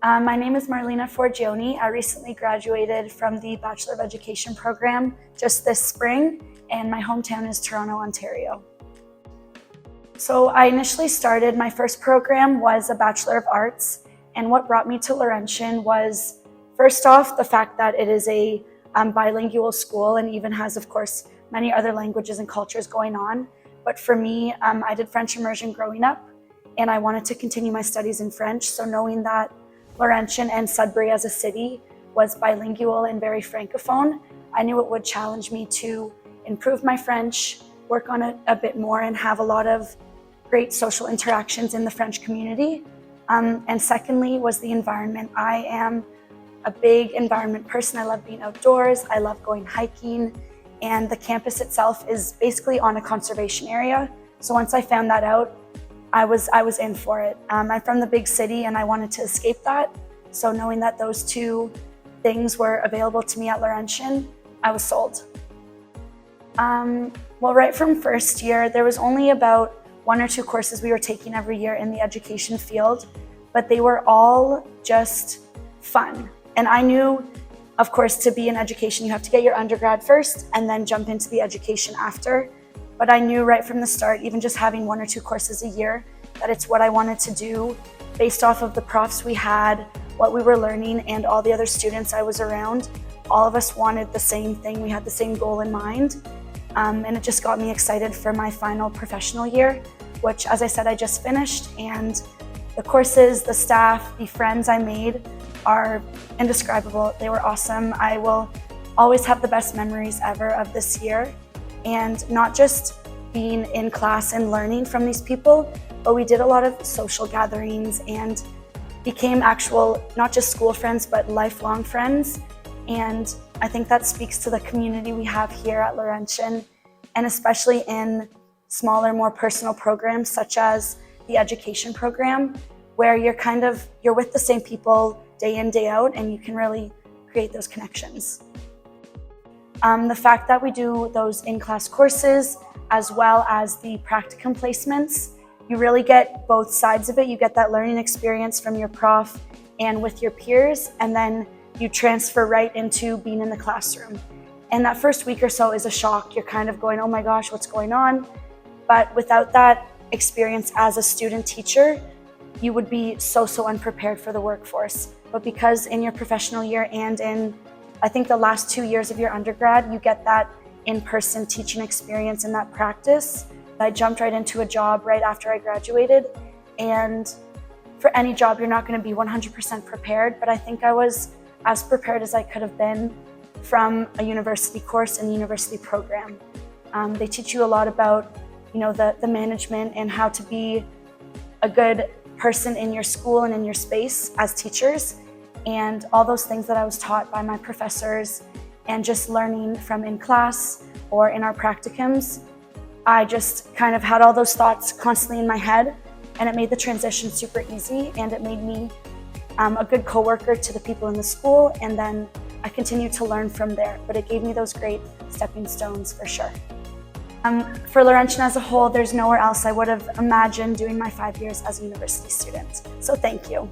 My name is Marlina Forgione. I recently graduated from the Bachelor of Education program just this spring, and my hometown is Toronto, Ontario. So I initially started, my first program was a Bachelor of Arts, and what brought me to Laurentian was, first off, the fact that it is a bilingual school and even has, of course, many other languages and cultures going on. But for me, I did French immersion growing up, and I wanted to continue my studies in French. So knowing that Laurentian and Sudbury as a city was bilingual and very francophone, I knew it would challenge me to improve my French, work on it a bit more, and have a lot of great social interactions in the French community. And secondly was the environment. I am a big environment person. I love being outdoors. I love going hiking. And the campus itself is basically on a conservation area. So once I found that out, I was in for it. I'm from the big city and I wanted to escape that. So knowing that those two things were available to me at Laurentian, I was sold. Well, right from first year, there was only about 1 or 2 courses we were taking every year in the education field, but they were all just fun. And I knew, of course, to be in education, you have to get your undergrad first and then jump into the education after. But I knew right from the start, even just having 1 or 2 courses a year, that it's what I wanted to do based off of the profs we had, what we were learning, and all the other students I was around. All of us wanted the same thing. We had the same goal in mind. And it just got me excited for my final professional year, which, as I said, I just finished. And the courses, the staff, the friends I made are indescribable. They were awesome. I will always have the best memories ever of this year. And not just being in class and learning from these people, but we did a lot of social gatherings and became actual, not just school friends, but lifelong friends. And I think that speaks to the community we have here at Laurentian, and especially in smaller, more personal programs such as the education program, where you're with the same people day in, day out, and you can really create those connections. The fact that we do those in-class courses as well as the practicum placements, you really get both sides of it. You get that learning experience from your prof and with your peers, and then you transfer right into being in the classroom. And that first week or so is a shock. You're kind of going, oh my gosh, what's going on? But without that experience as a student teacher, you would be so unprepared for the workforce. But because in your professional year and in, I think, the last 2 years of your undergrad, you get that in-person teaching experience and that practice. I jumped right into a job right after I graduated. And for any job, you're not going to be 100% prepared, but I think I was as prepared as I could have been from a university course in the university program. They teach you a lot about, the management and how to be a good person in your school and in your space as teachers, and all those things that I was taught by my professors and just learning from in class or in our practicums. I just kind of had all those thoughts constantly in my head, and it made the transition super easy, and it made me a good coworker to the people in the school, and then I continued to learn from there, but it gave me those great stepping stones for sure. For Laurentian as a whole, there's nowhere else I would have imagined doing my 5 years as a university student. So thank you.